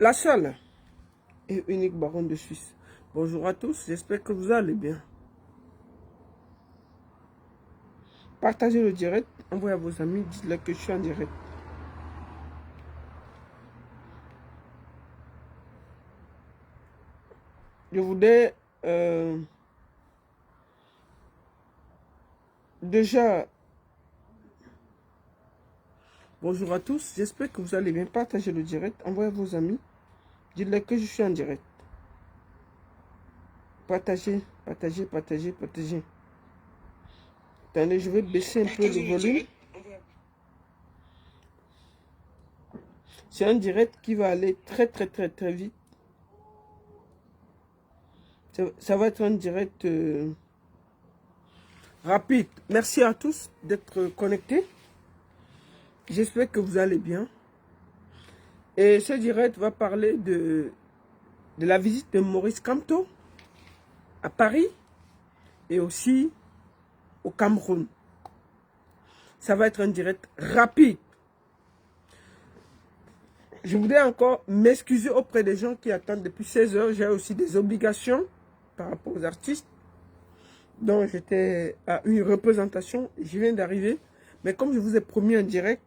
La seule et unique baronne de Suisse. Bonjour à tous, j'espère que vous allez bien. Partagez le direct, envoyez à vos amis, dites-leur que je suis en direct. Je voudrais déjà... Bonjour à tous, j'espère que vous allez bien. Partagez le direct, envoyez à vos amis, dites-leur que je suis en direct. Partagez, partagez, partagez, partagez. Attendez, je vais baisser un peu le volume. C'est un direct qui va aller très vite. Ça va être un direct rapide. Merci à tous d'être connectés. J'espère que vous allez bien. Et ce direct va parler de la visite de Maurice Kamto à Paris et aussi au Cameroun. Ça va être un direct rapide. Je voudrais encore m'excuser auprès des gens qui attendent depuis 16 heures. J'ai aussi des obligations par rapport aux artistes. Donc j'étais à une représentation. Je viens d'arriver. Mais comme je vous ai promis un direct,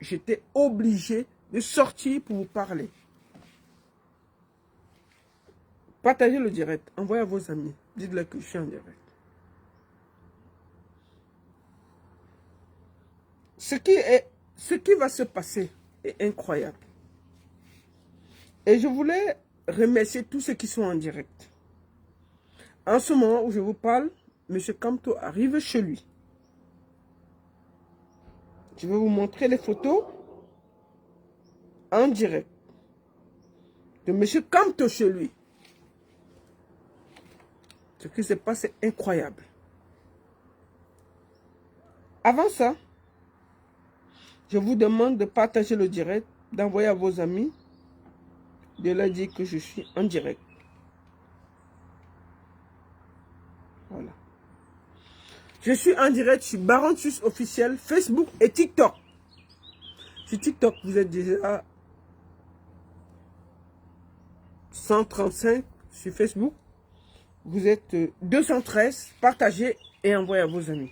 j'étais obligé de sortir pour vous parler. Partagez le direct. Envoyez à vos amis. Dites-leur que je suis en direct. Ce qui va se passer est incroyable. Et je voulais remercier tous ceux qui sont en direct. En ce moment où je vous parle, M. Kamto arrive chez lui. Je vais vous montrer les photos en direct de M. Kamto chez lui. Ce qui se passe est incroyable. Avant ça, je vous demande de partager le direct, d'envoyer à vos amis, de leur dire que je suis en direct. Voilà. Je suis en direct sur Baronne Suisse officiel, Facebook et TikTok. Sur TikTok, vous êtes déjà 135 sur Facebook. Vous êtes 213. Partagez et envoyez à vos amis.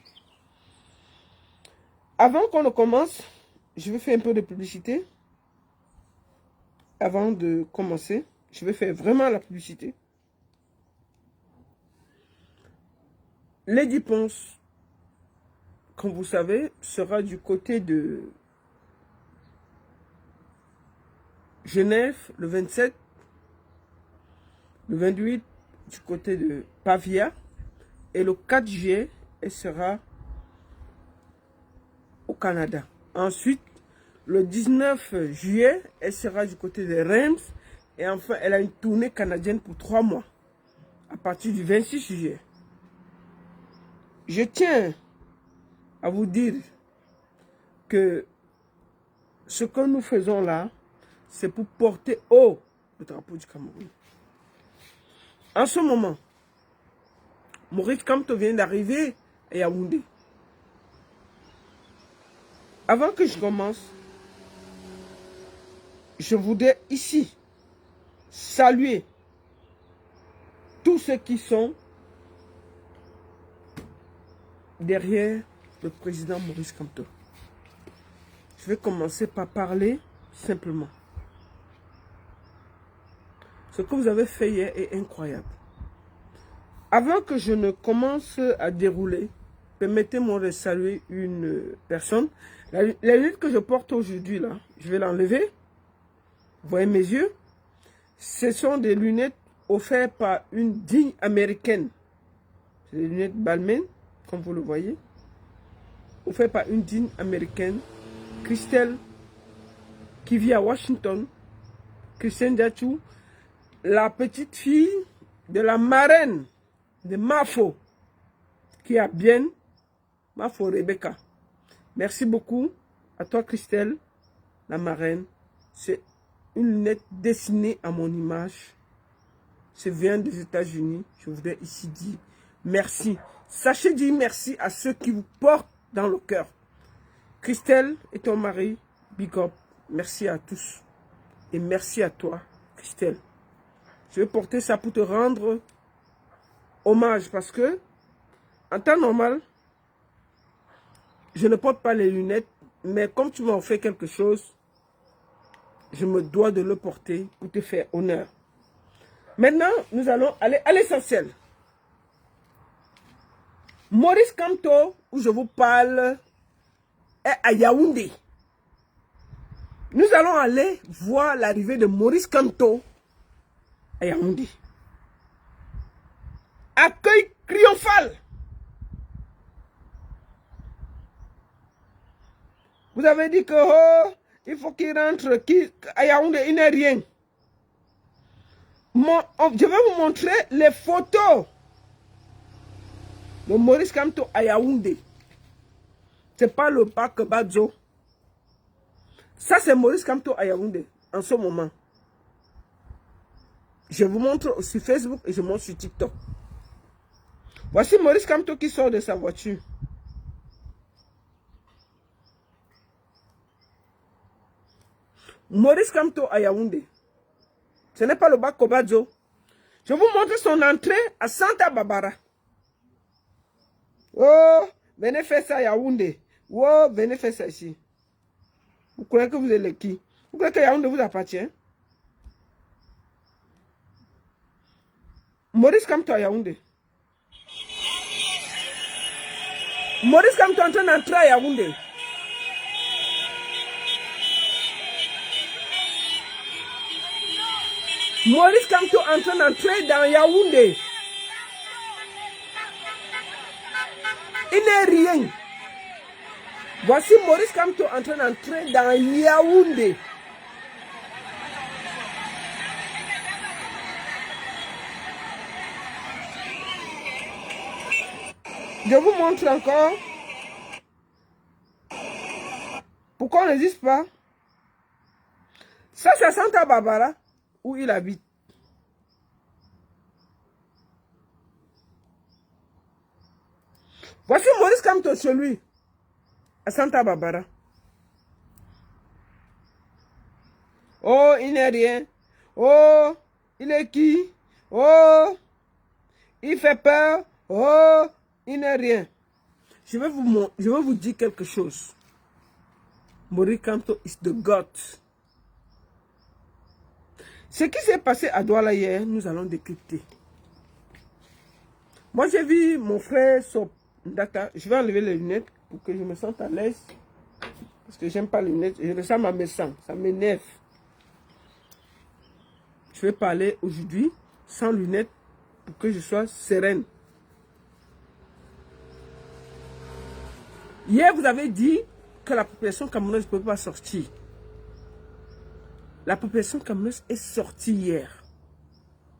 Avant qu'on ne commence, je vais faire un peu de publicité. Avant de commencer, je vais faire vraiment la publicité. Lady Ponce, comme vous savez, sera du côté de Genève le 27, le 28 du côté de Pavia et le 4 juillet, elle sera au Canada. Ensuite, le 19 juillet, elle sera du côté de Reims et enfin, elle a une tournée canadienne pour 3 mois à partir du 26 juillet. Je tiens à vous dire que ce que nous faisons là, c'est pour porter haut le drapeau du Cameroun. En ce moment, Maurice Kamto vient d'arriver à Yaoundé. Avant que je commence, je voudrais ici saluer tous ceux qui sont derrière le président Maurice Kamto. Je vais commencer par parler simplement. Ce que vous avez fait hier est incroyable. Avant que je ne commence à dérouler, permettez-moi de saluer une personne. La lunette que je porte aujourd'hui, là, je vais l'enlever. Vous voyez mes yeux? Ce sont des lunettes offertes par une digne américaine. C'est des lunettes Balmain, comme vous le voyez. Offertes par une digne américaine, Christelle, qui vit à Washington. Christiane Diachou, la petite fille de la marraine de Mafo, qui a bien Mafo Rebecca. Merci beaucoup à toi, Christelle, la marraine. C'est une lunette dessinée à mon image. Ça vient des États-Unis. Je voudrais ici dire merci. Sachez dire merci à ceux qui vous portent dans le cœur. Christelle et ton mari, big up. Merci à tous. Et merci à toi, Christelle. Je vais porter ça pour te rendre hommage parce que, en temps normal, je ne porte pas les lunettes, mais comme tu m'as offert quelque chose, je me dois de le porter pour te faire honneur. Maintenant, nous allons aller à l'essentiel. Maurice Kamto, où je vous parle, est à Yaoundé. Nous allons aller voir l'arrivée de Maurice Kamto à Yaoundé. Accueil triomphal. Vous avez dit que oh, il faut qu'il rentre à Yaoundé, il n'est rien. Je vais vous montrer les photos de Maurice Kamto à Yaoundé. Ce n'est pas le parc Badzo. Ça, c'est Maurice Kamto à Yaoundé, en ce moment. Je vous montre sur Facebook et je montre sur TikTok. Voici Maurice Kamto qui sort de sa voiture. Maurice Kamto à Yaoundé. Ce n'est pas le bac Kobadzo. Je vous montre son entrée à Santa Barbara. Oh, venez faire ça à Yaoundé. Oh, venez faire ça ici. Vous croyez que vous êtes le qui? Vous croyez que Yaoundé vous appartient? Maurice Kamto à Yaoundé. Maurice Kamto est en train d'entrer à Yaoundé. Maurice Kamto est en train d'entrer dans Yaoundé. Il n'est rien. Voici Maurice Kamto en train d'entrer dans Yaoundé. Je vous montre encore pourquoi on n'existe pas. Ça, c'est Santa Barbara où il habite. Voici Maurice Kamto chez lui, à Santa Barbara. Oh, il n'est rien. Oh, il est qui? Oh, il fait peur. Oh, il n'est rien. Je vais vous dire quelque chose. Maurice Kamto is the God. Ce qui s'est passé à Douala hier, nous allons décrypter. Moi, j'ai vu mon frère sur Data. Je vais enlever les lunettes pour que je me sente à l'aise. Parce que j'aime pas les lunettes. Je ressens ma médecin. Ça m'énerve. Je vais parler aujourd'hui sans lunettes pour que je sois sereine. Hier, vous avez dit que la population camerounaise ne peut pas sortir. La population camerounaise est sortie hier.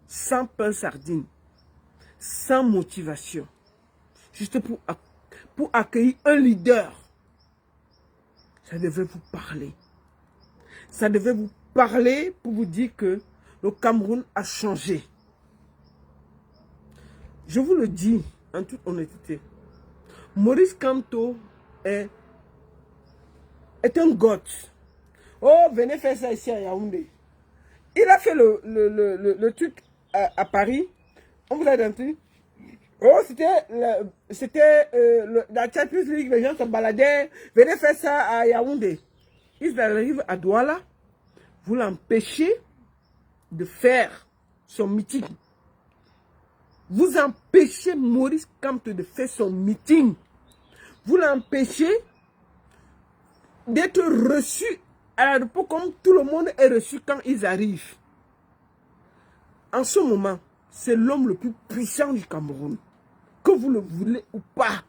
Sans pain sardine. Sans motivation. Juste pour accueillir un leader. Ça devait vous parler. Ça devait vous parler pour vous dire que le Cameroun a changé. Je vous le dis en toute honnêteté. Maurice Kamto est un goth. Oh, venez faire ça ici à Yaoundé. Il a fait le truc à Paris. On vous a dit. Oh, c'était la Champions League, les gens se baladaient. Venez faire ça à Yaoundé. Ils arrivent à Douala. Vous l'empêchez de faire son meeting. Vous empêchez Maurice Kamto de faire son meeting. Vous l'empêchez d'être reçu à l'aéroport comme tout le monde est reçu quand ils arrivent. En ce moment, c'est l'homme le plus puissant du Cameroun. Que vous le voulez ou pas.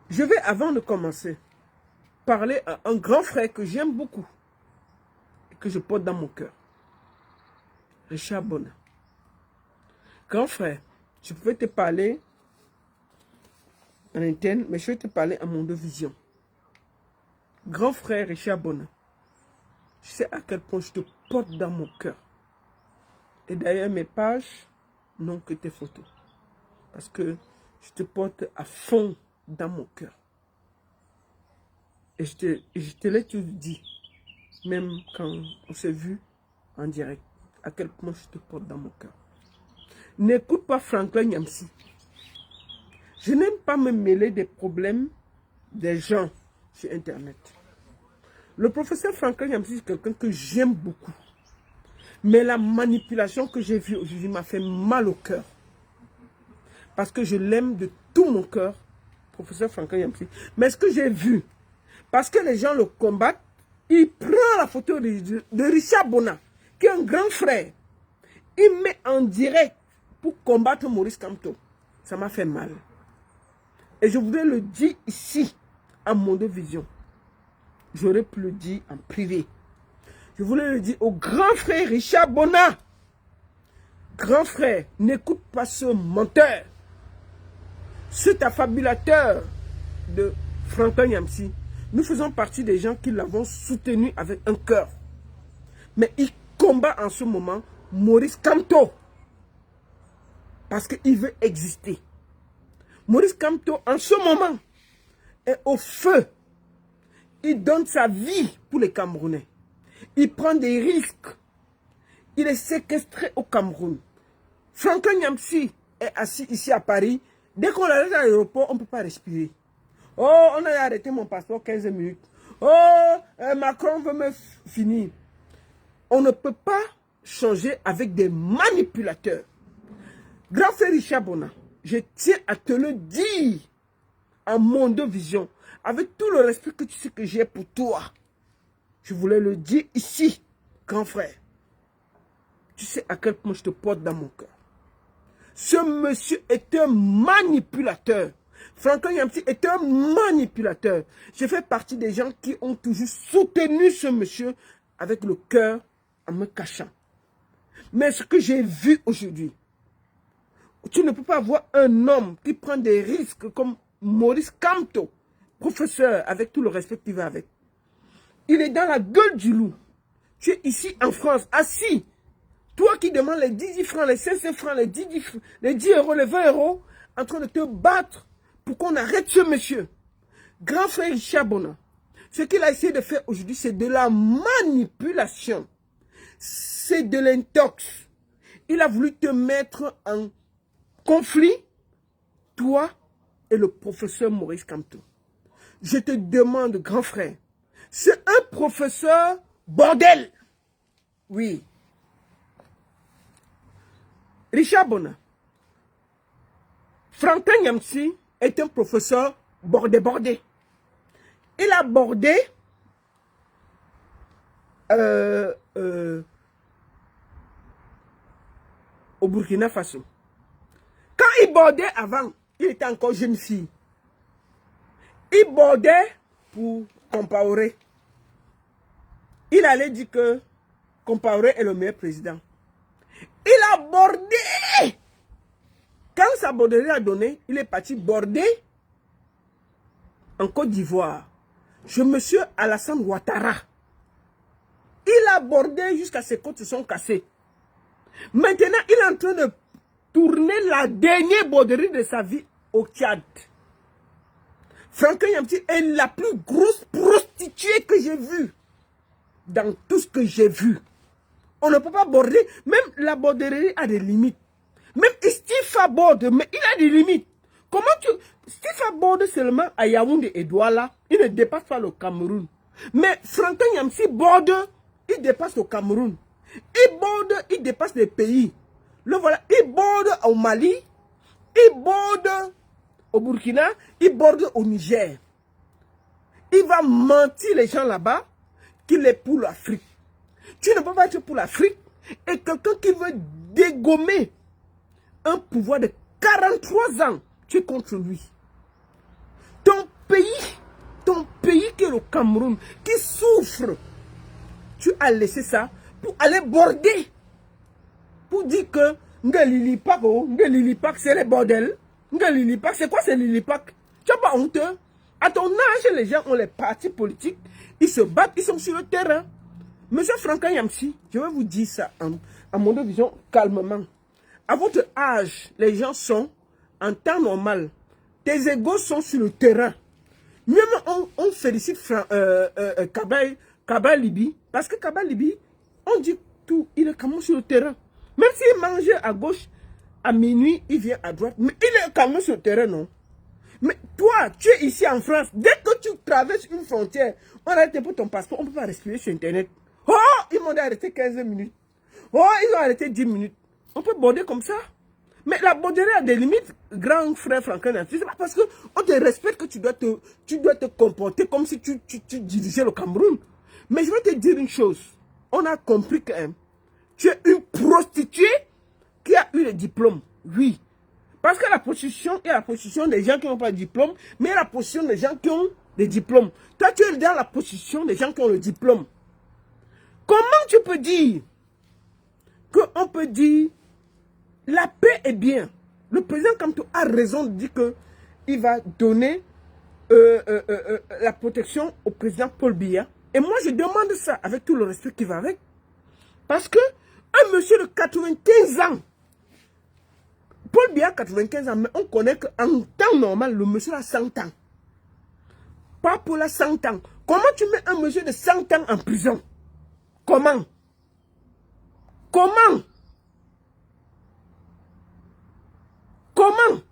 Je vais, avant de commencer, parler à un grand frère que j'aime beaucoup et que je porte dans mon cœur. Richard Bona. Grand frère, je pouvais te parler en interne, mais je vais te parler à mon de vision. Grand frère Richard Bona, je sais à quel point je te porte dans mon cœur. Et d'ailleurs, mes pages n'ont que tes photos. Parce que je te porte à fond dans mon cœur. Et je te l'ai tout dit. même quand on s'est vu en direct, à quel point je te porte dans mon cœur. N'écoute pas Franklin Nyamsi. Je n'aime pas me mêler des problèmes des gens sur Internet. Le professeur Franklin Nyamsi, c'est quelqu'un que j'aime beaucoup. Mais la manipulation que j'ai vue aujourd'hui m'a fait mal au cœur. Parce que je l'aime de tout mon cœur, professeur Franklin Nyamsi. Mais ce que j'ai vu, parce que les gens le combattent, il prend la photo de Richard Bona, qui est un grand frère. Il met en direct pour combattre Maurice Kamto. Ça m'a fait mal. Et je voudrais le dire ici, à Mondo Vision. J'aurais pu le dire en privé. Je voulais le dire au grand frère Richard Bona. Grand frère, n'écoute pas ce menteur. Cet affabulateur de Franklin Nyamsi. Nous faisons partie des gens qui l'avons soutenu avec un cœur. Mais il combat en ce moment Maurice Kamto. Parce qu'il veut exister. Maurice Kamto, en ce moment, est au feu. Il donne sa vie pour les Camerounais. Il prend des risques. Il est séquestré au Cameroun. Franklin Nyamsi est assis ici à Paris. Dès qu'on l'arrête à l'aéroport, on ne peut pas respirer. Oh, on a arrêté mon passeport 15 minutes. Oh, Macron veut me finir. On ne peut pas changer avec des manipulateurs. Grand frère Richard Bona, je tiens à te le dire en Mondo Vision, avec tout le respect que tu sais que j'ai pour toi. Je voulais le dire ici, grand frère. Tu sais à quel point je te porte dans mon cœur. Ce monsieur est un manipulateur. Franklin Nyamsi est un manipulateur. Je fais partie des gens qui ont toujours soutenu ce monsieur avec le cœur en me cachant. Mais ce que j'ai vu aujourd'hui, tu ne peux pas voir un homme qui prend des risques comme Maurice Kamto, professeur, avec tout le respect qui va avec. Il est dans la gueule du loup. Tu es ici en France, assis. Toi qui demandes les 10 francs, les 5 francs, les 10 euros, les 20 euros, en train de te battre pour qu'on arrête ce monsieur. Grand frère Richard Bona, ce qu'il a essayé de faire aujourd'hui, c'est de la manipulation. C'est de l'intox. Il a voulu te mettre en conflit, toi et le professeur Maurice Kamto. Je te demande, grand frère, c'est un professeur bordel. Oui. Richard Bona, Franklin Nyamsi est un professeur bordé. Il a bordé au Burkina Faso. Quand il bordait avant, il était encore jeune fille. Il bordait pour Compaoré. Il allait dire que Compaoré est le meilleur président. Il a bordé. Quand sa borderie a donné, il est parti border en Côte d'Ivoire. Je me suis Alassane Ouattara. Il a bordé jusqu'à ses côtes se sont cassées. Maintenant, il est en train de tourner la dernière borderie de sa vie au Tchad. Franklin Nyamsi est la plus grosse prostituée que j'ai vue. Dans tout ce que j'ai vu. On ne peut pas border. Même la borderie a des limites. Même Stifa borde, mais il a des limites. Comment tu... Stifa borde seulement à Yaoundé et Douala. Il ne dépasse pas le Cameroun. Mais Franklin Nyamsi borde, il dépasse le Cameroun. Il borde, il dépasse les pays. Le voilà, il borde au Mali. Il borde au Burkina. Il borde au Niger. Il va mentir les gens là-bas qu'il est pour l'Afrique. Tu ne peux pas être pour l'Afrique et quelqu'un qui veut dégommer un pouvoir de 43 ans, tu es contre lui. Ton pays qui est le Cameroun, qui souffre, tu as laissé ça pour aller border. Pour dire que Lilipak c'est le bordel. Lilipak, c'est quoi c'est Lilipak? Tu n'as pas honteux? À ton âge, les gens ont les partis politiques, ils se battent, ils sont sur le terrain. Monsieur Franklin Nyamsi, je vais vous dire ça en Mondo Vision calmement. À votre âge, les gens sont en temps normal. Tes égos sont sur le terrain. Même on félicite Kaba Libi, parce que Kaba Libi, on dit tout, il est quand même sur le terrain. Même s'il mange à gauche, à minuit, il vient à droite, mais il est quand même sur le terrain, non? Mais toi, tu es ici en France, dès que tu traverses une frontière, on arrête pour ton passeport, on ne peut pas respirer sur Internet. Oh, ils m'ont dit arrêter 15 minutes. Oh, ils ont arrêté 10 minutes. On peut border comme ça. Mais la borderie a des limites, grand frère Franklin. C'est pas parce qu'on te respecte que tu dois te comporter comme si tu dirigeais le Cameroun. Mais je vais te dire une chose. On a compris que tu es une prostituée qui a eu le diplôme. Oui. Parce que la prostitution, il y a la prostitution des gens qui n'ont pas de diplôme, mais il y a la prostitution des gens qui ont des diplômes. Toi, tu es dans la prostitution des gens qui ont le diplôme. Comment tu peux dire qu'on peut dire la paix est bien? Le président Kamto a raison de dire qu'il va donner la protection au président Paul Biya. Et moi, je demande ça avec tout le respect qui va avec. Parce que un monsieur de 95 ans, Paul Biya a 95 ans, mais on connaît qu'en temps normal, le monsieur a 100 ans. Pas pour la 100 ans. Comment tu mets un monsieur de 100 ans en prison? Comment? Comment? Comment?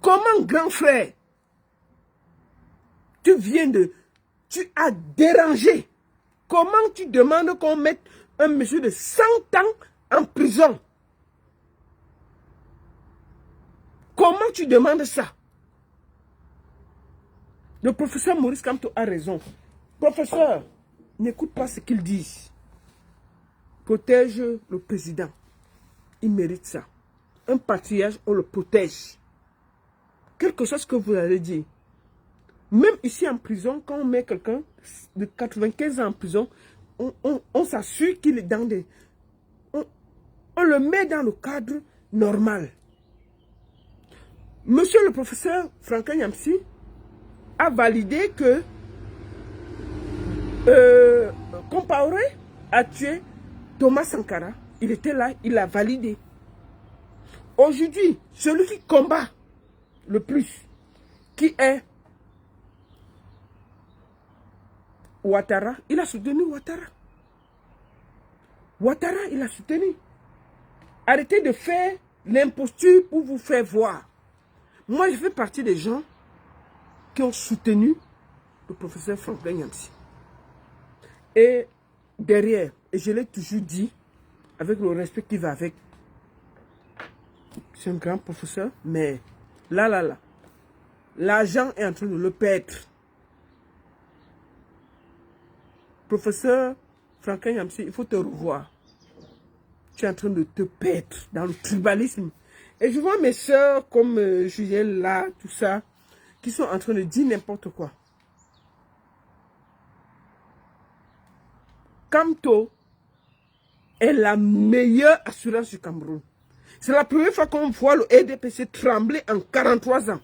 Comment, grand frère? Tu as dérangé. Comment tu demandes qu'on mette un monsieur de 100 ans en prison? Comment tu demandes ça? Le professeur Maurice Kamto a raison. Professeur, n'écoute pas ce qu'ils disent. Protège le président. Il mérite ça. Un patriarche, on le protège. Quelque chose que vous allez dire. Même ici en prison, quand on met quelqu'un de 95 ans en prison, on s'assure qu'il est dans des... On le met dans le cadre normal. Monsieur le professeur Franklin Yamsi a validé que Compaoré a tué Thomas Sankara. Il était là, il l'a validé. Aujourd'hui, celui qui combat le plus, qui est Ouattara, il a soutenu Ouattara. Ouattara, il a soutenu. Arrêtez de faire l'imposture pour vous faire voir. Moi, je fais partie des gens qui ont soutenu le professeur Franklin Yamsi. Et derrière, et je l'ai toujours dit, avec le respect qui va avec, c'est un grand professeur, mais là, l'argent est en train de le perdre. Professeur Franklin Yamsi, il faut te revoir. Tu es en train de te perdre dans le tribalisme. Et je vois mes soeurs comme Juliette là, tout ça, qui sont en train de dire n'importe quoi. Kamto est la meilleure assurance du Cameroun. C'est la première fois qu'on voit le RDPC trembler en 43 ans.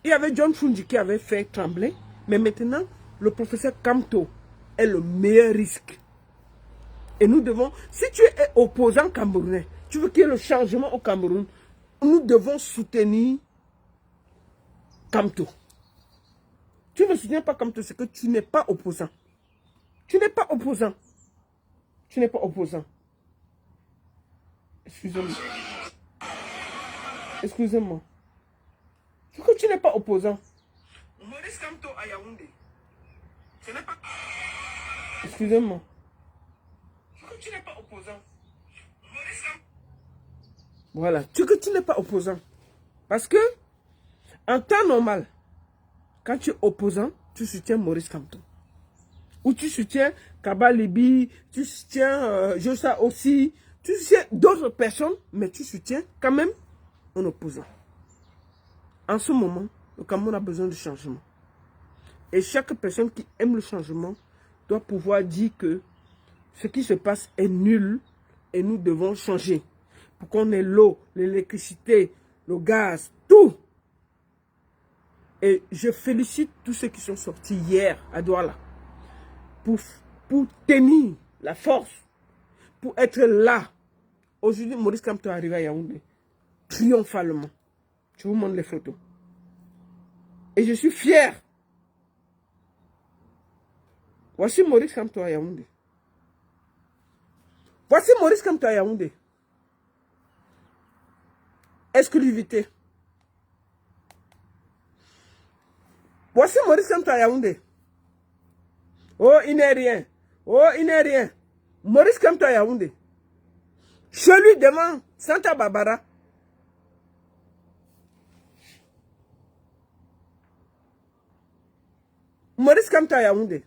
Il y avait John Fundi qui avait fait trembler, mais maintenant, le professeur Kamto est le meilleur risque. Et nous devons, si tu es opposant camerounais, tu veux qu'il y ait le changement au Cameroun, nous devons soutenir Kamto. Tu ne soutiens pas Kamto, c'est que tu n'es pas opposant. Tu n'es pas opposant. Tu n'es pas opposant. Excusez-moi. Excusez-moi. C'est que tu n'es pas opposant. Maurice Kamto à Yaoundé. Ce n'est pas... Excusez-moi. C'est que tu n'es pas opposant. Voilà. C'est que tu n'es pas opposant. Parce que, en temps normal, quand tu es opposant, tu soutiens Maurice Kamto. Ou tu soutiens Kaba Libi, tu soutiens Josa aussi, tu soutiens d'autres personnes, mais tu soutiens quand même un opposant. En ce moment, le Cameroun a besoin de changement. Et chaque personne qui aime le changement doit pouvoir dire que ce qui se passe est nul et nous devons changer. Pour qu'on ait l'eau, l'électricité, le gaz, tout. Et je félicite tous ceux qui sont sortis hier à Douala pour tenir la force, pour être là. Aujourd'hui, Maurice Kamto est arrivé à Yaoundé, triomphalement. Je vous montre les photos. Et je suis fier Voici Maurice Kamto à Yaoundé. Voici Maurice Kamto à Yaoundé. Exclusivité. Voici Maurice Kamto à Yaoundé. Oh, il n'est rien. Oh, il n'est rien. Maurice Kamto à Yaoundé. Chez lui devant Santa Barbara. Maurice Kamto à Yaoundé.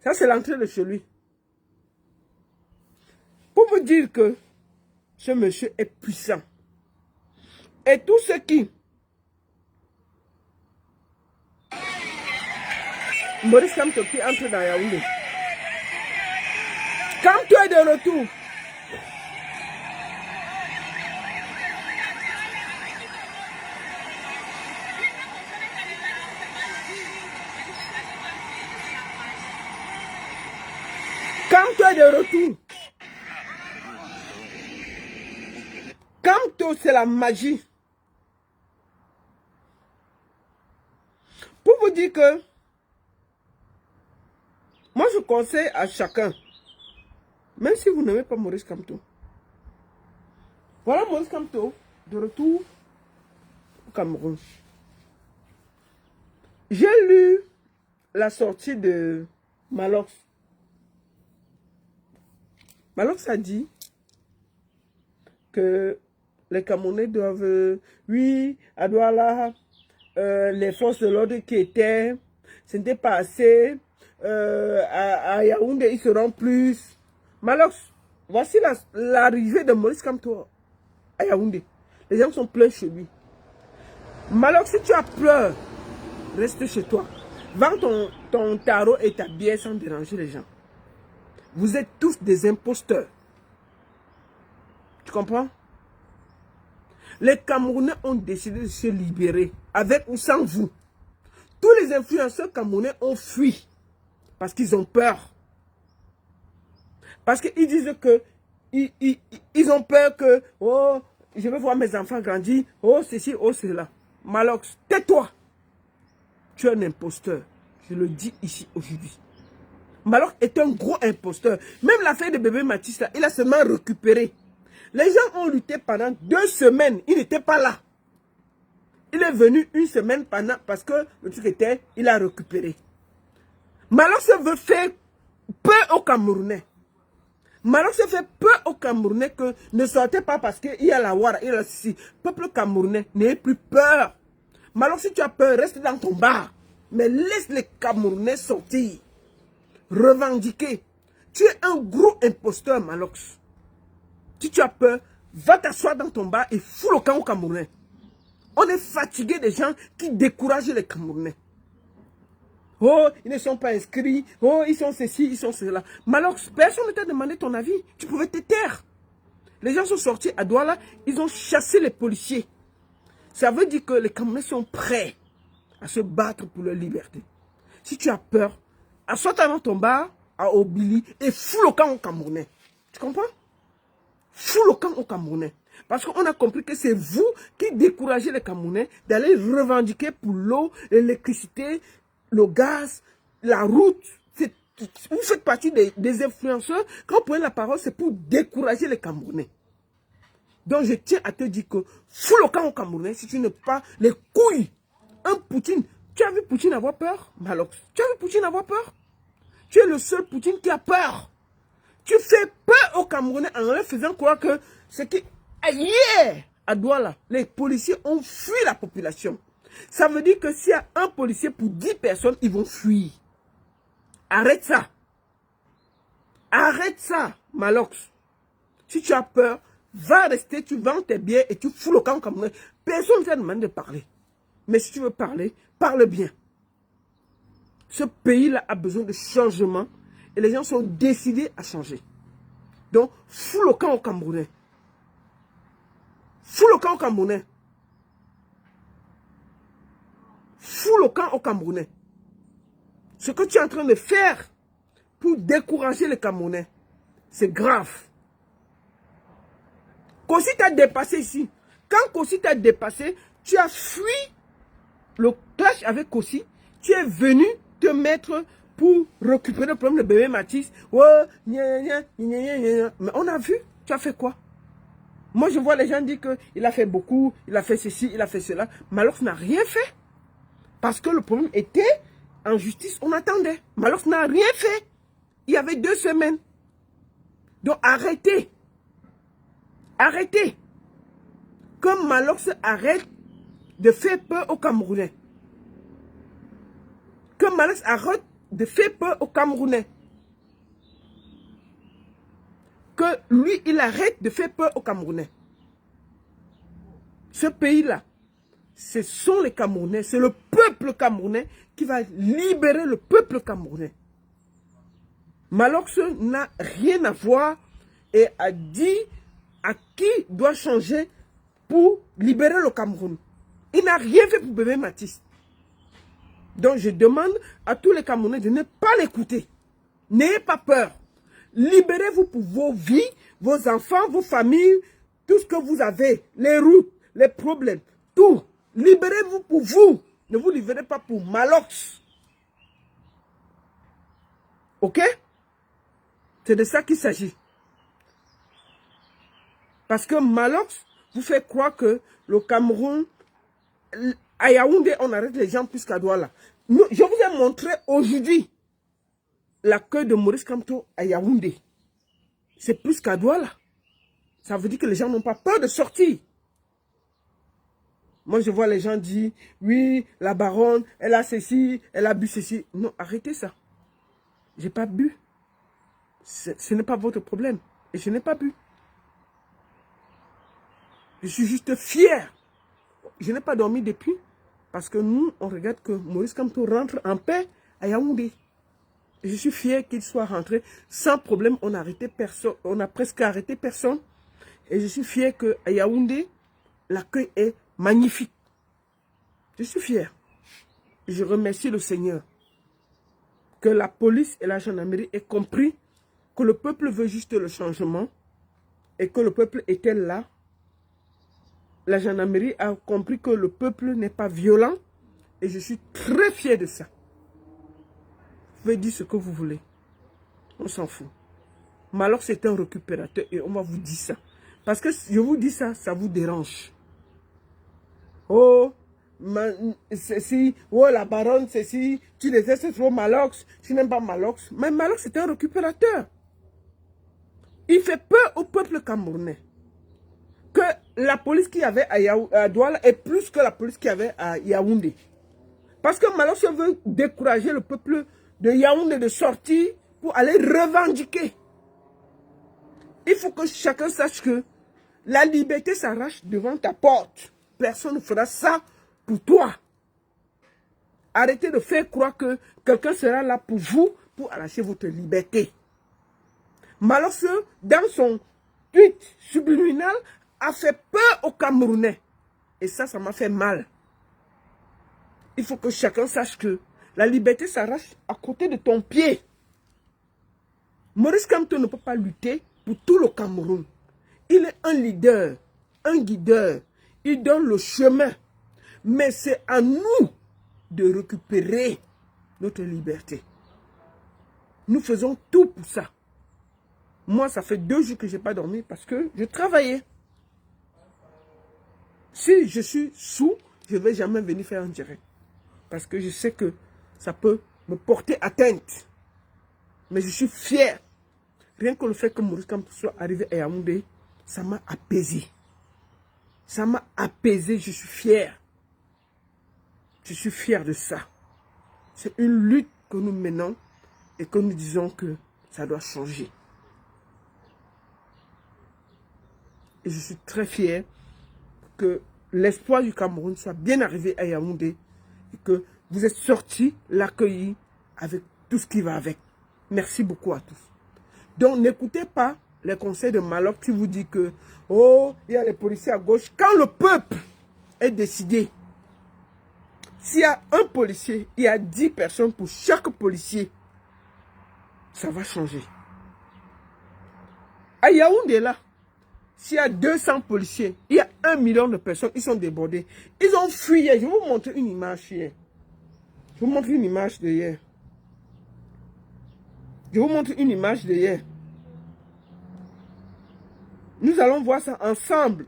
Ça, c'est l'entrée de chez lui. Pour vous dire que ce monsieur est puissant. Et tous ceux qui... Maurice Kamto qui entre dans Yaoundé. Kamto est de retour. Kamto est de retour. Kamto, c'est la magie. Pour vous dire que moi, je conseille à chacun, même si vous n'aimez pas Maurice Kamto, voilà Maurice Kamto de retour au Cameroun. J'ai lu la sortie de Malox. Malox a dit que les Camerounais doivent, oui, à Douala, les forces de l'ordre qui étaient, ce n'était pas assez. À Yaoundé, ils seront plus. Malox, voici l'arrivée de Maurice Kamto à Yaoundé. Les gens sont pleins chez lui. Malox, si tu as peur, reste chez toi. Vends ton tarot et ta bière sans déranger les gens. Vous êtes tous des imposteurs. Tu comprends? Les Camerounais ont décidé de se libérer, avec ou sans vous. Tous les influenceurs camerounais ont fui. Parce qu'ils ont peur. Parce qu'ils disent que ils ont peur que, oh, je veux voir mes enfants grandir, oh, ceci, oh, cela. Malox, tais-toi. Tu es un imposteur. Je le dis ici aujourd'hui. Malox est un gros imposteur. Même l'affaire de bébé Mathis, là, il a seulement récupéré. Les gens ont lutté pendant 2 semaines. Il n'était pas là. Il est venu 1 semaine pendant, parce que le truc était, il a récupéré. Malox veut faire peur aux Camerounais. Malox fait peur aux Camerounais que ne sortez pas parce qu'il y a la Ouara, il y a la Sissi. Peuple camerounais, n'ayez plus peur. Malox, si tu as peur, reste dans ton bar. Mais laisse les Camerounais sortir. Revendiquer. Tu es un gros imposteur, Malox. Si tu as peur, va t'asseoir dans ton bar et fous le camp aux Camerounais. On est fatigué des gens qui découragent les Camerounais. Oh, ils ne sont pas inscrits. Oh, ils sont ceci, ils sont cela. Malox, personne ne t'a demandé ton avis. Tu pouvais te taire. Les gens sont sortis à Douala, ils ont chassé les policiers. Ça veut dire que les Camerounais sont prêts à se battre pour leur liberté. Si tu as peur, assois-toi dans ton bar à Obili et fous le camp aux Camerounais. Tu comprends? Fous le camp aux Camerounais. Parce qu'on a compris que c'est vous qui découragez les Camerounais d'aller revendiquer pour l'eau, l'électricité, le gaz, la route. Vous faites partie des influenceurs. Quand vous prenez la parole, c'est pour décourager les Camerounais. Donc je tiens à te dire que fous le camp aux Camerounais si tu n'as pas les couilles. Un Poutine. Tu as vu Poutine avoir peur, Malox? Tu as vu Poutine avoir peur? Tu es le seul Poutine qui a peur. Tu fais peur aux Camerounais en leur faisant croire que ce qui... Hier, à Douala, les policiers ont fui la population. Ça veut dire que s'il y a un policier pour 10 personnes, ils vont fuir. Arrête ça. Arrête ça, Malox. Si tu as peur, va rester, tu vends tes biens et tu fous le camp comme personne ne t'a demandé de parler. Mais si tu veux parler, parle bien. Ce pays-là a besoin de changement et les gens sont décidés à changer. Donc, fous le camp aux Camerounais. Fous le camp aux Camerounais. Fous le camp aux Camerounais. Ce que tu es en train de faire pour décourager les Camerounais, c'est grave. Quand si tu as dépassé ici, Quand Kossi t'a dépassé, tu as fui le clash avec Kossi. Tu es venu te mettre pour récupérer le problème de bébé Mathis. Ouais, mais on a vu, tu as fait quoi? Moi, je vois les gens dire qu'il a fait beaucoup, il a fait ceci, il a fait cela. Malox n'a rien fait. Parce que le problème était en justice, on attendait. Malox n'a rien fait. Il y avait 2 semaines. Donc arrêtez. Arrêtez. Que Malox arrête de faire peur aux Camerounais. Que Malox arrête de faire peur aux Camerounais. Que lui, il arrête de faire peur aux Camerounais. Ce pays-là, ce sont les Camerounais, c'est le peuple camerounais qui va libérer le peuple camerounais. Malox n'a rien à voir et a dit à qui doit changer pour libérer le Cameroun. Il n'a rien fait pour bébé Mathis. Donc je demande à tous les Camerounais de ne pas l'écouter. N'ayez pas peur. Libérez-vous pour vos vies, vos enfants, vos familles, tout ce que vous avez, les routes, les problèmes, tout. Libérez-vous pour vous. Ne vous libérez pas pour Malox. Ok? C'est de ça qu'il s'agit. Parce que Malox vous fait croire que le Cameroun, à Yaoundé, on arrête les gens plus qu'à Douala. Je vous ai montré aujourd'hui l'accueil de Maurice Kamto à Yaoundé. C'est plus qu'à Douala. Ça veut dire que les gens n'ont pas peur de sortir. Moi, je vois les gens dire, oui, la baronne, elle a ceci, elle a bu ceci. Non, arrêtez ça. J'ai pas bu. Ce n'est pas votre problème. Et je n'ai pas bu. Je suis juste fier. Je n'ai pas dormi depuis. Parce que nous, on regarde que Maurice Kamto rentre en paix à Yaoundé. Et je suis fier qu'il soit rentré sans problème. On a arrêté personne. On a presque arrêté personne. Et je suis fier qu'à Yaoundé, l'accueil est magnifique. Je suis fier. Et je remercie le Seigneur. Que la police et la gendarmerie aient compris que le peuple veut juste le changement. Et que le peuple était là. La gendarmerie a compris que le peuple n'est pas violent. Et je suis très fier de ça. Vous pouvez dire ce que vous voulez. On s'en fout. Mais alors c'est un récupérateur et on va vous dire ça. Parce que je vous dis ça, ça vous dérange. Oh, ceci, oh la baronne, ceci, tu détestes trop Malox, tu n'aimes pas Malox. Mais Malox c'est un récupérateur. Il fait peur au peuple camerounais. Que la police qui avait à Douala est plus que la police qui avait à Yaoundé. Parce que Malox veut décourager le peuple de Yaoundé de sortir pour aller revendiquer. Il faut que chacun sache que la liberté s'arrache devant ta porte. Personne ne fera ça pour toi. Arrêtez de faire croire que quelqu'un sera là pour vous, pour arracher votre liberté. Malox, dans son tweet subliminal, a fait peur aux Camerounais. Et ça m'a fait mal. Il faut que chacun sache que la liberté s'arrache à côté de ton pied. Maurice Kamto ne peut pas lutter pour tout le Cameroun. Il est un leader, un guideur. Il donne le chemin. Mais c'est à nous de récupérer notre liberté. Nous faisons tout pour ça. Moi, ça fait 2 jours que je n'ai pas dormi parce que je travaillais. Si je suis sous, je ne vais jamais venir faire un direct. Parce que je sais que ça peut me porter atteinte. Mais je suis fier. Rien que le fait que Maurice Kamto soit arrivé à Yaoundé, ça m'a apaisé. Ça m'a apaisé, je suis fier. Je suis fier de ça. C'est une lutte que nous menons et que nous disons que ça doit changer. Et je suis très fier que l'espoir du Cameroun soit bien arrivé à Yaoundé et que vous êtes sortis l'accueillir avec tout ce qui va avec. Merci beaucoup à tous. Donc n'écoutez pas les conseils de Malox qui vous dit que oh, il y a les policiers à gauche. Quand le peuple est décidé, s'il y a un policier, il y a 10 personnes pour chaque policier, ça va changer. À Yaoundé là, s'il y a 200 policiers, il y a 1 million de personnes, ils sont débordés. Ils ont fui hier. Je vais vous montrer une image hier. Je vous montre une image de hier. Je vous montre une image de hier. Nous allons voir ça ensemble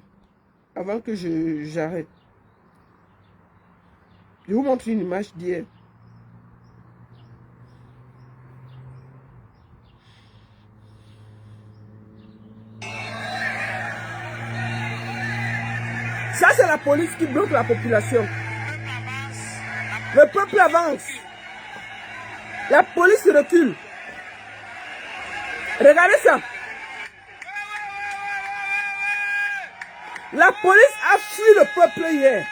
avant que j'arrête. Je vous montre une image d'hier. Ça, c'est la police qui bloque la population. Le peuple avance. La police recule. Regardez ça. La police a fui le peuple hier.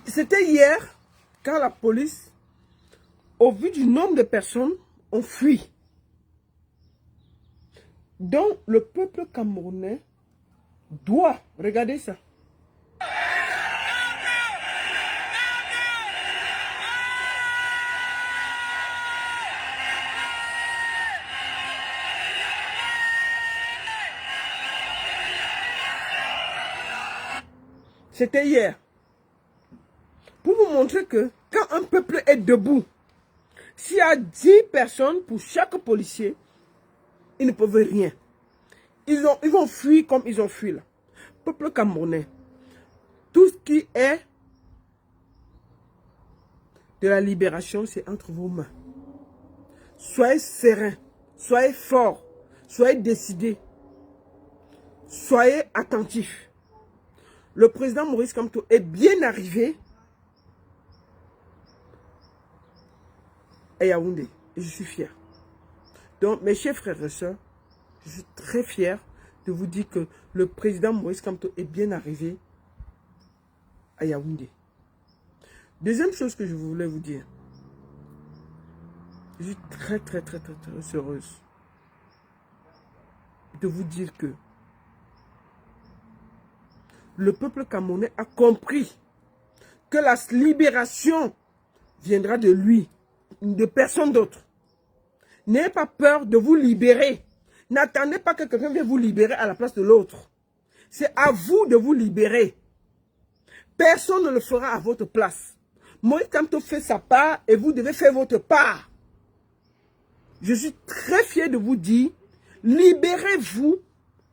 C'était hier, quand la police, au vu du nombre de personnes, ont fui. Donc, le peuple camerounais doit, regardez ça. C'était hier. Pour vous montrer que quand un peuple est debout, s'il y a 10 personnes pour chaque policier, ils ne peuvent rien. Ils vont fuir comme ils ont fui là. Peuple camerounais, tout ce qui est de la libération, c'est entre vos mains. Soyez sereins, soyez forts, soyez décidés, soyez attentifs. Le président Maurice Kamto est bien arrivé à Yaoundé. Et je suis fier. Donc, mes chers frères et sœurs, je suis très fier de vous dire que le président Maurice Kamto est bien arrivé à Yaoundé. Deuxième chose que je voulais vous dire. Je suis très heureuse de vous dire que le peuple camerounais a compris que la libération viendra de lui, de personne d'autre. N'ayez pas peur de vous libérer. N'attendez pas que quelqu'un vienne vous libérer à la place de l'autre. C'est à vous de vous libérer. Personne ne le fera à votre place. Moïse Kamto fait sa part et vous devez faire votre part. Je suis très fier de vous dire, libérez-vous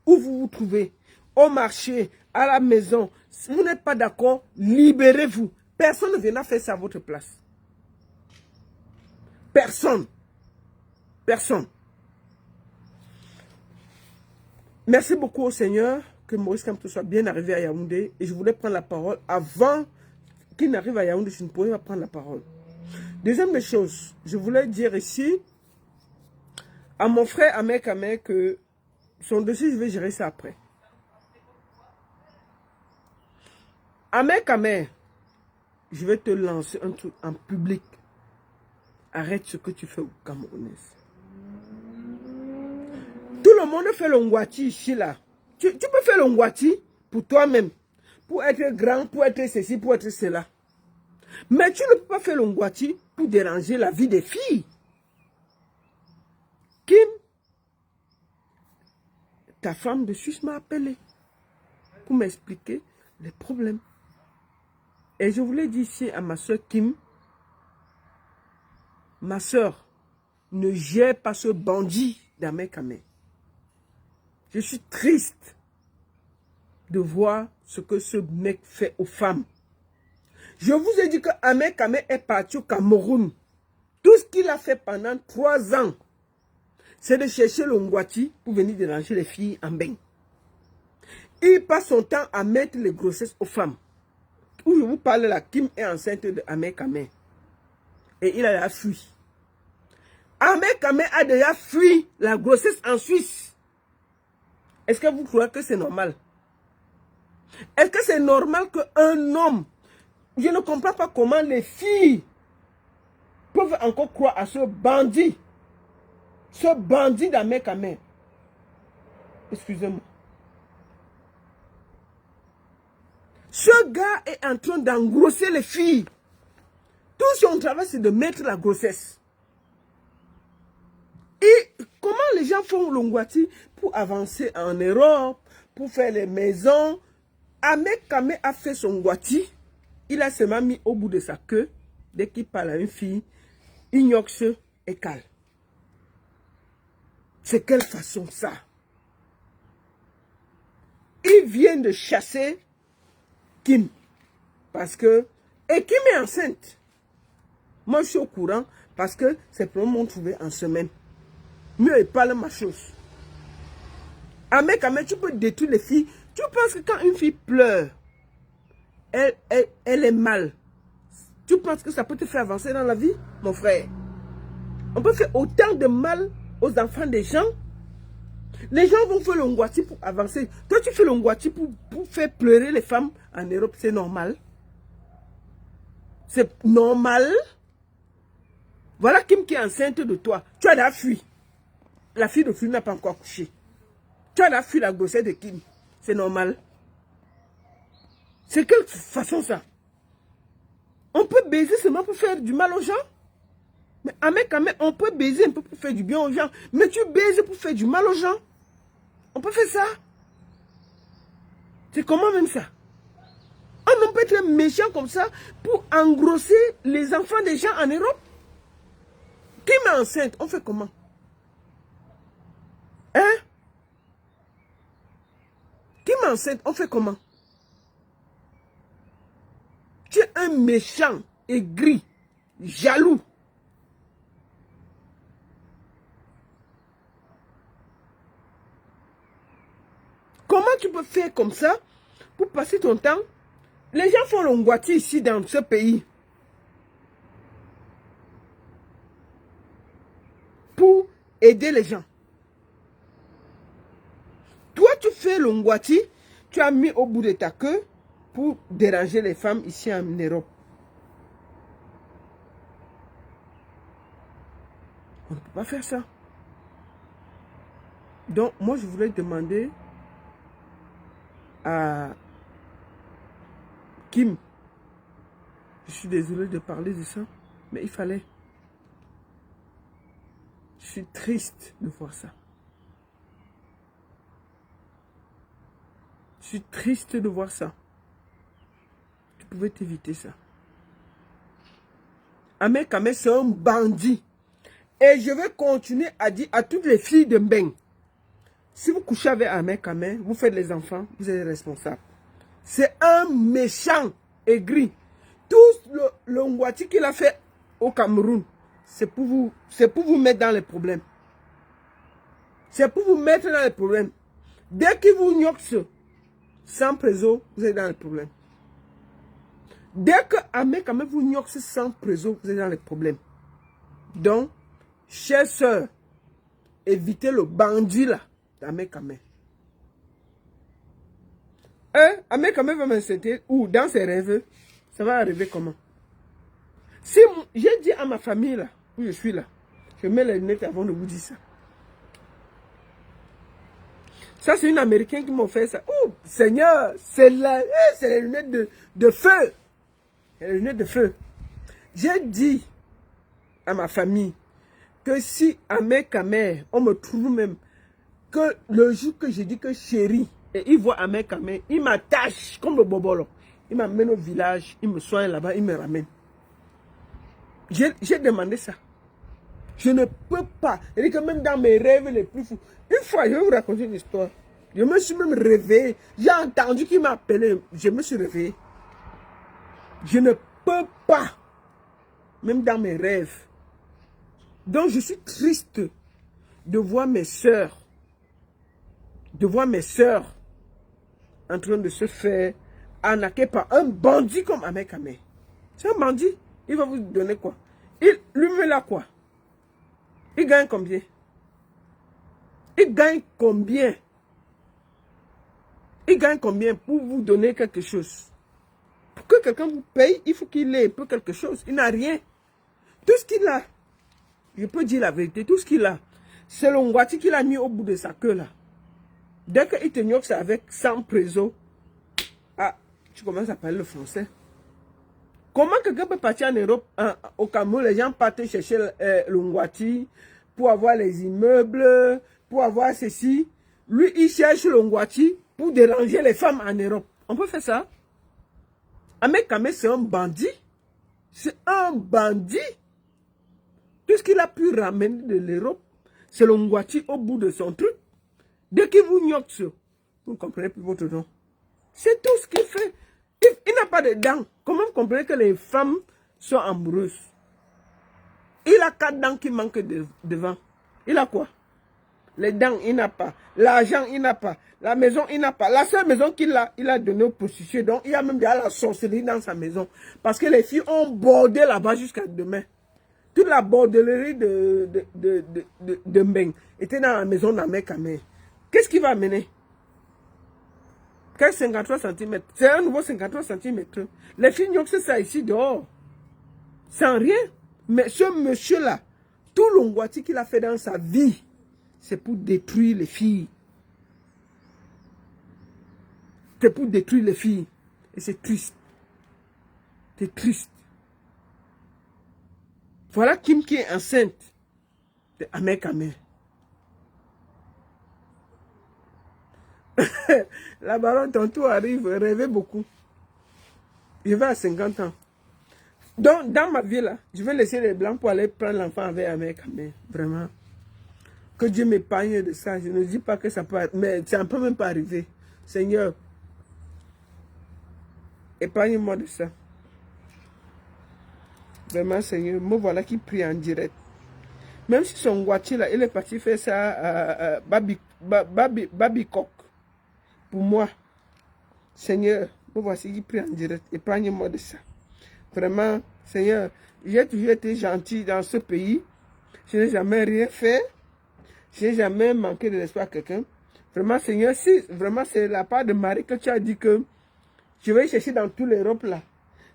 où vous vous trouvez. Au marché, à la maison. Si vous n'êtes pas d'accord, libérez-vous. Personne ne viendra faire ça à votre place. Personne. Personne. Merci beaucoup au Seigneur que Maurice Kamto soit bien arrivé à Yaoundé. Et je voulais prendre la parole avant qu'il n'arrive à Yaoundé. Je ne pourrais pas prendre la parole. Deuxième des choses, je voulais dire ici à mon frère Ahmed Kamé que son dossier, je vais gérer ça après. Ahmed Kamé, je vais te lancer un truc en public. Arrête ce que tu fais aux Camerounais. Tout le monde fait le ngwati ici là. Tu peux faire le ngwati pour toi-même. Pour être grand, pour être ceci, pour être cela. Mais tu ne peux pas faire le ngwati pour déranger la vie des filles. Kim, ta femme de Suisse m'a appelé pour m'expliquer les problèmes. Et je voulais dire ici à ma soeur Kim, ma soeur, ne gère pas ce bandit d'Ahmed Kamé. Je suis triste de voir ce que ce mec fait aux femmes. Je vous ai dit que Ahmed Kamé est parti au Cameroun Tout ce qu'il a fait pendant 3 ans, c'est de chercher le Ngwati pour venir déranger les filles en bain. Il passe son temps à mettre les grossesses aux femmes. Où je vous parle là, Kim est enceinte de Ahmed Kameh. Et il a déjà fui. Ahmed Kameh a déjà fui la grossesse en Suisse. Est-ce que vous croyez que c'est normal? Est-ce que c'est normal qu'un homme... Je ne comprends pas comment les filles peuvent encore croire à ce bandit. Ce bandit d'Ahmed Kameh. Excusez-moi. Ce gars est en train d'engrosser les filles. Tout son travail, c'est de mettre la grossesse. Et comment les gens font le Ngwati pour avancer en Europe, pour faire les maisons? Ahmed Kameh a fait son Ngwati. Il a seulement mis au bout de sa queue. Dès qu'il parle à une fille, il ignoxe et cale. C'est quelle façon ça? Il vient de chasser Kim. Parce que... Et Kim est enceinte. Moi, je suis au courant parce que ses proches m'ont trouvé en semaine. Mieux, il parle ma chose. Ahmed Kameh, tu peux détruire les filles. Tu penses que quand une fille pleure, elle est mal. Tu penses que ça peut te faire avancer dans la vie, mon frère? On peut faire autant de mal aux enfants des gens. Les gens vont faire le Ngwati pour avancer. Toi, tu fais le Ngwati pour faire pleurer les femmes en Europe. C'est normal. C'est normal. Voilà Kim qui est enceinte de toi. Tu as déjà fui. La fille de Kim n'a pas encore couché. Tu as déjà fui la grossesse de Kim. C'est normal. C'est quelle façon ça? On peut baiser seulement pour faire du mal aux gens? Mais Ahmed Kameh, on peut baiser un peu pour faire du bien aux gens. Mais tu baises pour faire du mal aux gens? On peut faire ça? C'est comment même ça? On peut être méchant comme ça pour engrosser les enfants des gens en Europe? Qui est enceinte? On fait comment? Hein? Qui est enceinte? On fait comment? Tu es un méchant, aigri, jaloux. Comment tu peux faire comme ça pour passer ton temps? Les gens font le Ngwati ici dans ce pays pour aider les gens. Toi, tu fais le Ngwati, tu as mis au bout de ta queue pour déranger les femmes ici en Europe. On ne peut pas faire ça. Donc, moi, je voulais demander à Kim, je suis désolé de parler de ça, mais il fallait. Je suis triste de voir ça. Je suis triste de voir ça. Tu pouvais t'éviter ça. Ahmed Kameh, c'est un bandit. Et je vais continuer à dire à toutes les filles de Mbeng, si vous couchez avec Ahmed Kameh, vous faites les enfants, vous êtes responsable. C'est un méchant aigri. Tout le Ngwati qu'il a fait au Cameroun, c'est pour vous mettre dans les problèmes. C'est pour vous mettre dans les problèmes. Dès qu'il vous gnoxe sans préso, vous êtes dans les problèmes. Dès que Ahmed Kameh vous gnoxe sans préso, vous êtes dans les problèmes. Donc, chers sœurs, évitez le bandit là d'Ahmed Kameh. Ahmed Kameh va m'insulter ou dans ses rêves, ça va arriver comment? Si j'ai dit à ma famille là, où je suis là, je mets les lunettes avant de vous dire ça. Ça, c'est une Américaine qui m'a fait ça. Oh, Seigneur, c'est les lunettes de feu. Les lunettes de feu. J'ai dit à ma famille que si Ahmed Kameh, on me trouve même, que le jour que j'ai dit que chérie, et il voit Ahmed Kameh, il m'attache comme le bobolo. Il m'amène au village, il me soigne là-bas, il me ramène. J'ai demandé ça. Je ne peux pas. C'est-à-dire que même dans mes rêves les plus fous. Une fois, je vais vous raconter une histoire. Je me suis même réveillé. J'ai entendu qu'il m'appelait. Je me suis réveillé. Je ne peux pas. Même dans mes rêves. Donc, je suis triste de voir mes sœurs, en train de se faire arnaquer par un bandit comme Ahmed Kamé. C'est un bandit. Il va vous donner quoi? Lui-même là quoi? Il gagne combien? Il gagne combien? Il gagne combien pour vous donner quelque chose? Pour que quelqu'un vous paye, il faut qu'il ait peu quelque chose. Il n'a rien. Tout ce qu'il a, je peux dire la vérité, tout ce qu'il a, c'est le Ngwati qu'il a mis au bout de sa queue là. Dès qu'il te gnoque, c'est avec 100 présos. Ah, tu commences à parler le français. Comment quelqu'un peut partir en Europe, au Cameroun, les gens partent chercher le Ngwati pour avoir les immeubles, pour avoir ceci. Lui, il cherche le Ngwati pour déranger les femmes en Europe. On peut faire ça? Ahmed Kamé, c'est un bandit. C'est un bandit. Tout ce qu'il a pu ramener de l'Europe, c'est le Ngwati au bout de son truc. Dès qu'il vous gnoque, vous ne comprenez plus votre nom. C'est tout ce qu'il fait. Il n'a pas de dents. Comment vous comprenez que les femmes sont amoureuses? Il a 4 dents qui manquent devant. Il a quoi? Les dents, il n'a pas. L'argent, il n'a pas. La maison, il n'a pas. La seule maison qu'il a, il a donné aux prostituées. Donc, il y a même déjà la sorcellerie dans sa maison. Parce que les filles ont bordé là-bas jusqu'à demain. Toute la bordellerie de Mbeng était dans la maison d'Ahmed Kamé. Qu'est-ce qu'il va amener? Quel 53 cm? C'est un nouveau 53 cm. Les filles n'ont que ça ici dehors. Sans rien. Mais ce monsieur-là, tout le Ngwati qu'il a fait dans sa vie, c'est pour détruire les filles. C'est pour détruire les filles. Et c'est triste. C'est triste. Voilà Kim qui est enceinte de Ahmed Kamé. La baronne, ton tour arrive, rêvez beaucoup. Je vais à 50 ans. Donc, dans ma vie, là, je vais laisser les blancs pour aller prendre l'enfant avec Ahmed Kamé. Vraiment. Que Dieu m'épargne de ça. Je ne dis pas que ça peut être, mais ça ne peut même pas arriver. Seigneur, épargne-moi de ça. Vraiment, Seigneur, me voilà qui prie en direct. Même si son Ngwati, là, il est parti faire ça à Babikok. Pour moi, Seigneur, me voici qui prie en direct. Épargne-moi de ça. Vraiment, Seigneur, j'ai toujours été gentil dans ce pays. Je n'ai jamais rien fait. Je n'ai jamais manqué de l'espoir à quelqu'un. Vraiment, Seigneur, si vraiment c'est la part de Marie que tu as dit que je vais chercher dans toute l'Europe là.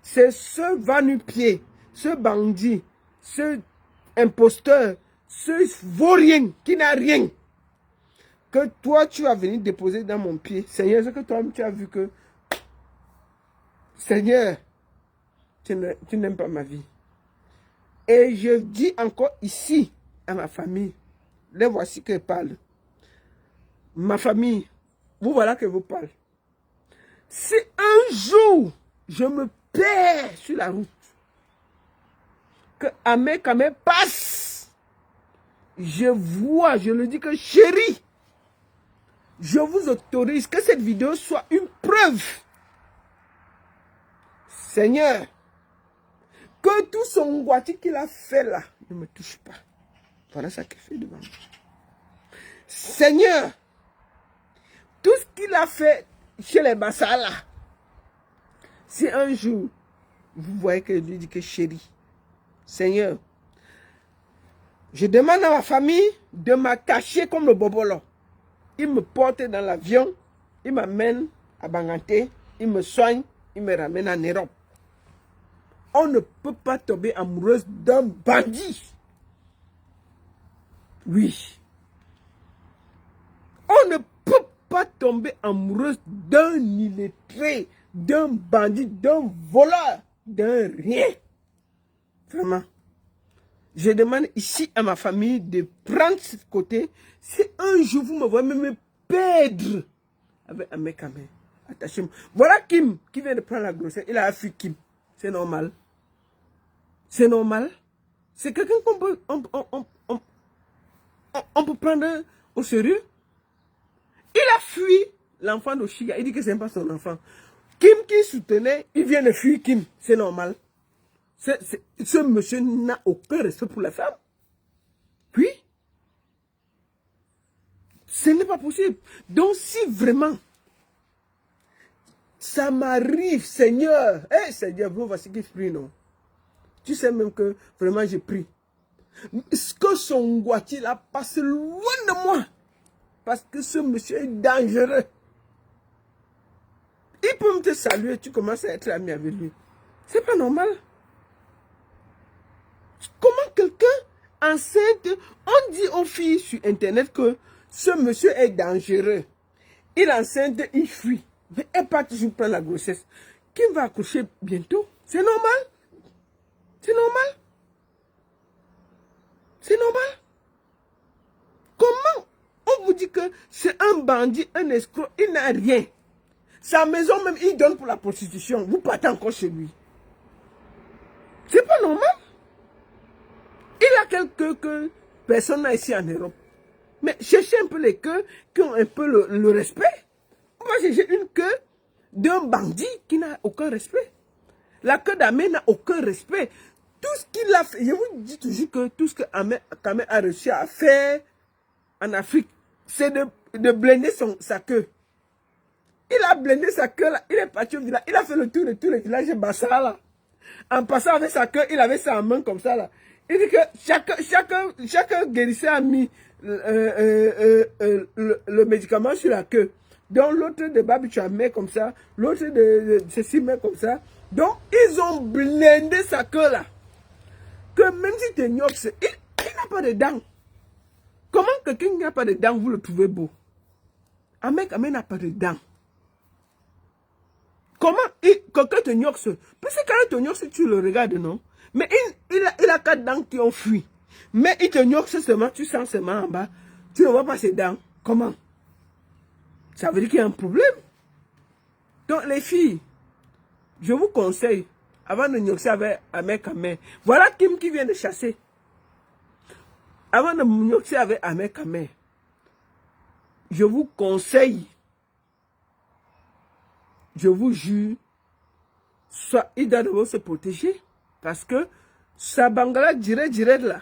C'est ce va-nu-pied, ce bandit, ce imposteur, ce vaurien qui n'a rien. Que toi, tu vas venir déposer dans mon pied. Seigneur, c'est que toi, tu as vu que, Seigneur, tu n'aimes pas ma vie. Et je dis encore ici à ma famille, les voici que je parle. Ma famille, vous voilà que vous parlez. Si un jour, je me perds sur la route, que Ahmed Kamé passe, je vois, je le dis que chérie, je vous autorise que cette vidéo soit une preuve. Seigneur, que tout son Ngwati qu'il a fait là ne me touche pas. Voilà ça qu'il fait devant moi. Seigneur, tout ce qu'il a fait chez les Bassa là, si un jour, vous voyez que je lui dis que chérie, Seigneur, je demande à ma famille de m'attacher comme le bobolo. Il me porte dans l'avion, il m'amène à Banganté, il me soigne, il me ramène en Europe. On ne peut pas tomber amoureuse d'un bandit. Oui. On ne peut pas tomber amoureuse d'un illettré, d'un bandit, d'un voleur, d'un rien. Vraiment. Je demande ici à ma famille de prendre ce côté. Si un jour vous me voyez me perdre avec Ahmed Kamé, attachez-moi. Voilà Kim qui vient de prendre la grossesse. Il a fui Kim. C'est normal. C'est normal. C'est quelqu'un qu'on peut, on peut prendre au sérieux. Il a fui l'enfant d'Oshiga. Il dit que ce n'est pas son enfant. Kim qui soutenait, il vient de fuir Kim. C'est normal. Ce monsieur n'a aucun respect pour la femme. Ce n'est pas possible. Donc, si vraiment, ça m'arrive, Seigneur, Seigneur, voici qui prie, non? Tu sais même que vraiment j'ai pris. Est-ce que son Guati là passe loin de moi? Parce que ce monsieur est dangereux. Il peut me te saluer, tu commences à être ami avec lui. C'est pas normal. Comment quelqu'un enceinte, on dit aux filles sur internet que ce monsieur est dangereux. Il enceinte, il fuit. Mais elle part toujours prendre la grossesse. Qui va accoucher bientôt? C'est normal. C'est normal. C'est normal. Comment on vous dit que c'est un bandit, un escroc, il n'a rien. Sa maison même, il donne pour la prostitution. Vous partez encore chez lui. C'est pas normal. Il a quelques personnes ici en Europe. Mais cherchez un peu les queues qui ont un peu le respect. On va chercher une queue d'un bandit qui n'a aucun respect. La queue d'Amé n'a aucun respect. Tout ce qu'il a fait, je vous dis toujours que tout ce que Amé a réussi à faire en Afrique, c'est de blender sa queue. Il a blindé sa queue là, il est parti au village, il a fait le tour de tout le village de Bassara là. En passant avec sa queue, il avait ça en main comme ça là. Il dit que chaque guérisseur a mis le médicament sur la queue. Donc l'autre de Babi tu as mis comme ça, l'autre de ceci met comme ça. Donc ils ont blindé sa queue là. Que même si tu es gnox, il n'a pas de dents. Comment quelqu'un qui n'a pas de dents, vous le trouvez beau? Un mec n'a pas de dents. Comment quelqu'un te gnox? Parce que quand il te gnox, tu le regardes, non? Mais il a 4 dents qui ont fui. Mais il te gnox seulement, tu sens seulement en bas. Tu ne vois pas ses dents. Comment? Ça veut dire qu'il y a un problème. Donc les filles, je vous conseille, avant de gnoxer avec un mec à main, voilà Kim qui vient de chasser. Avant de gnoxer avec un mec à main, je vous conseille, je vous jure, soit il doit devoir se protéger. Parce que sa bangala dirait là.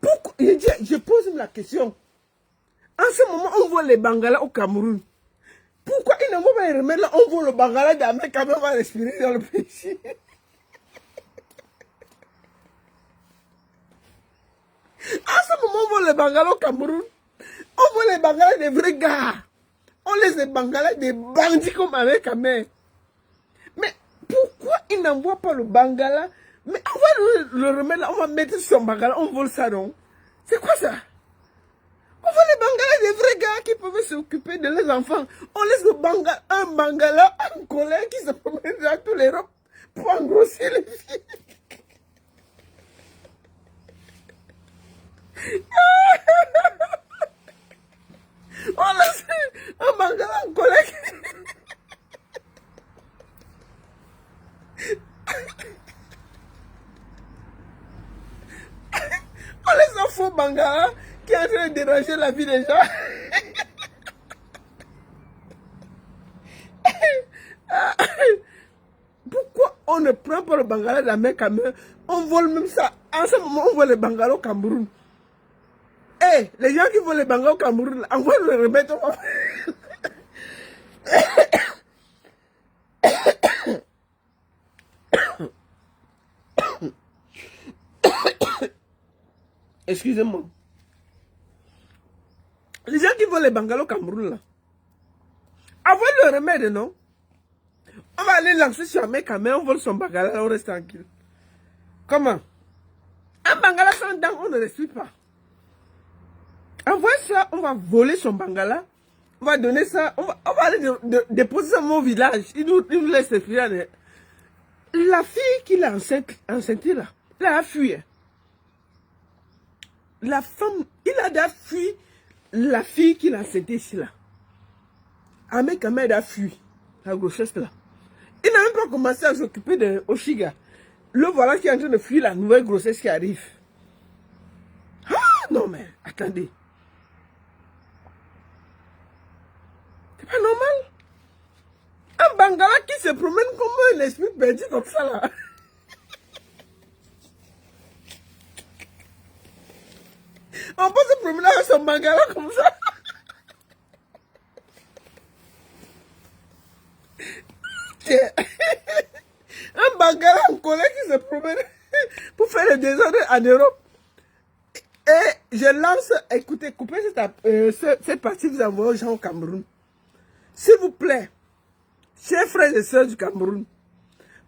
Pourquoi? Je pose la question. En ce moment, on voit les bangalas au Cameroun. Pourquoi ils ne vont pas les remettre là? On voit le bangala d'Amérique quand même va respirer dans le pays. En ce moment, on voit les bangalas au Cameroun. On voit les bangalas des vrais gars. On laisse les bangalas des bandits comme avec Amé. Mais pourquoi ils n'envoient pas le bangala? Mais on va le remettre là, on va mettre son bangala, on vole ça, non? C'est quoi ça? On voit les bangalas des vrais gars qui peuvent s'occuper de leurs enfants. On laisse un bangala en colère qui se promène dans toute l'Europe pour engrossir les filles. On laisse un bangala en colère. On laisse un faux bangala qui est en train de déranger la vie des gens. Pourquoi on ne prend pas le bangala de la main Cameroun? On vole même ça. En ce moment, on vole les bangalas au Cameroun. Les gens qui volent les bangalas au Cameroun, on va le remettre. Excusez-moi. Les gens qui volent les bangalas au Cameroun, là, avant le remède, non? On va aller lancer sur un mec, mais on vole son bangala, on reste tranquille. Comment? Un bangala sans dents, on ne respire pas. Envoie ça, on va voler son bangala. On va donner ça, on va aller déposer ça à mon village. Il nous laisse respirer. La fille qui l'a enceinte là, elle a fui. La femme, il a déjà fui la fille qui l'a enceinte ici là. Un mec a fui la grossesse là. Il n'a même pas commencé à s'occuper de Oshiga. Le voilà qui est en train de fuir la nouvelle grossesse qui arrive. Ah non mais, attendez. C'est pas normal. Un bangala qui se promène comme un esprit perdu comme ça là. On peut se promener avec son bangala comme ça. se promène pour faire le désordre en Europe. Et je lance, écoutez, coupez cette partie, vous envoyez aux gens au Cameroun. S'il vous plaît, chers frères et sœurs du Cameroun,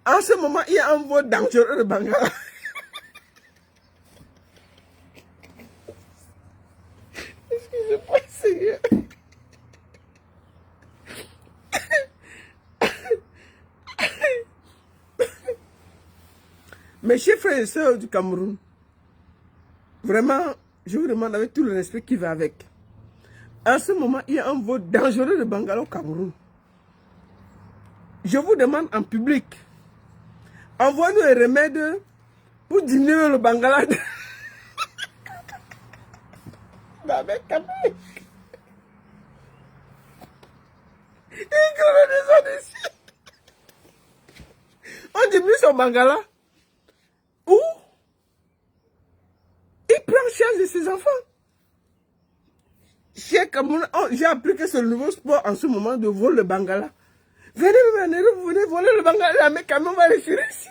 en ce moment, il y a un vol dangereux de Bangala. Excusez-moi, Seigneur. Mes chers frères et sœurs du Cameroun, vraiment, je vous demande avec tout le respect qui va avec. En ce moment, il y a un vol dangereux de Bangala au Cameroun. Je vous demande en public, envoie-nous un remède pour diminuer le Bangala. On diminue son Bangala. Où il prend charge de ses enfants. J'ai appris que c'est le nouveau sport en ce moment de voler le Bangala. Venez, vous venez voler le Bangala, mais quand même, on va les tirer ici.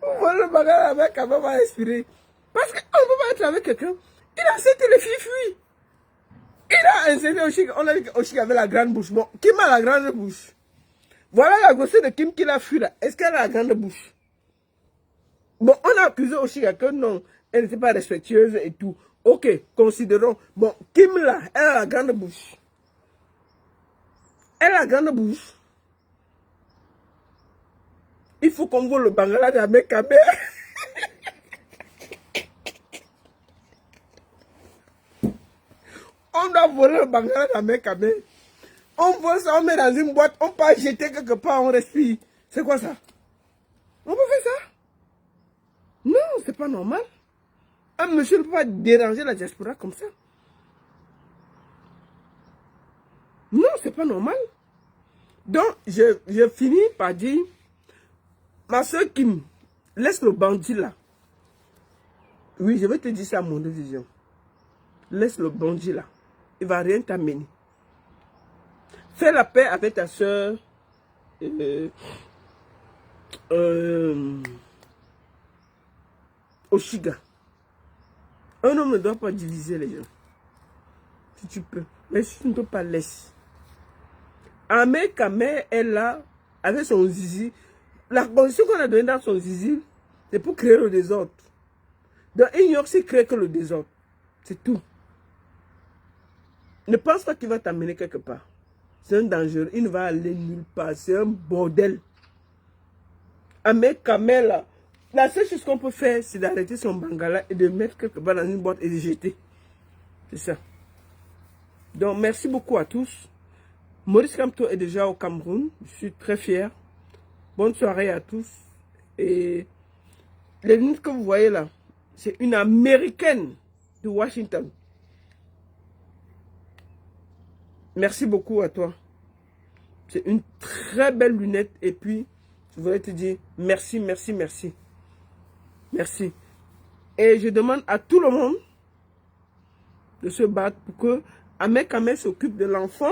Vous volez le Bangala, mais quand même, on va respirer. Parce qu'on ne peut pas être avec quelqu'un. Il a accepté les filles fuient. Il a enseigné Oshik. On a dit qu'Oshik avait la grande bouche. Bon, Kim a la grande bouche. Voilà la grossesse de Kim qui l'a fui là. Est-ce qu'elle a la grande bouche? Bon, on a accusé Oshik que non, elle n'était pas respectueuse et tout. Ok, considérons. Bon, Kim là, elle a la grande bouche. Elle a la grande bouche. Il faut qu'on vole le Bangala de la Mekame. On doit voler le Bangala de la Mekame. On vole ça, on met dans une boîte, on peut jeter quelque part, on respire. C'est quoi ça? On peut faire ça? Non, c'est pas normal. Un monsieur ne peut pas déranger la diaspora comme ça. Non, c'est pas normal. Donc, je finis par dire, ma soeur Kim, laisse le bandit là. Oui, je vais te dire ça à mon vision. Laisse le bandit là. Il ne va rien t'amener. Fais la paix avec ta soeur. Oshiga. Un homme ne doit pas diviser les gens. Si tu peux. Mais si tu ne peux pas, laisse. Ahmed Kameh est là avec son zizi. La condition qu'on a donnée dans son zizi, c'est pour créer le désordre. Donc, ignore s'il crée que le désordre. C'est tout. Ne pense pas qu'il va t'amener quelque part. C'est un danger. Il ne va aller nulle part. C'est un bordel. Ahmed Kameh là. La seule chose qu'on peut faire, c'est d'arrêter son Bangala et de mettre quelque part dans une boîte et de jeter. C'est ça. Donc, merci beaucoup à tous. Maurice Kamto est déjà au Cameroun. Je suis très fier. Bonne soirée à tous. Et les lunettes que vous voyez là, c'est une américaine de Washington. Merci beaucoup à toi. C'est une très belle lunette. Et puis, je voudrais te dire merci, merci, merci. Merci. Et je demande à tout le monde de se battre pour que Ahmed Kameh s'occupe de l'enfant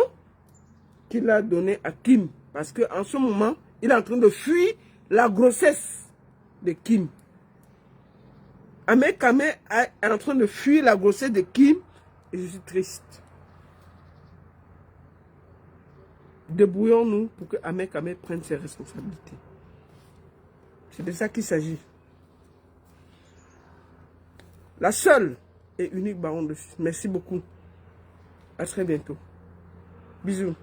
qu'il a donné à Kim. Parce qu'en ce moment, il est en train de fuir la grossesse de Kim. Ahmed Kameh est en train de fuir la grossesse de Kim. Et je suis triste. Débrouillons-nous pour que Ahmed Kameh prenne ses responsabilités. C'est de ça qu'il s'agit. La seule et unique baronne de Suisse. Merci beaucoup. À très bientôt. Bisous.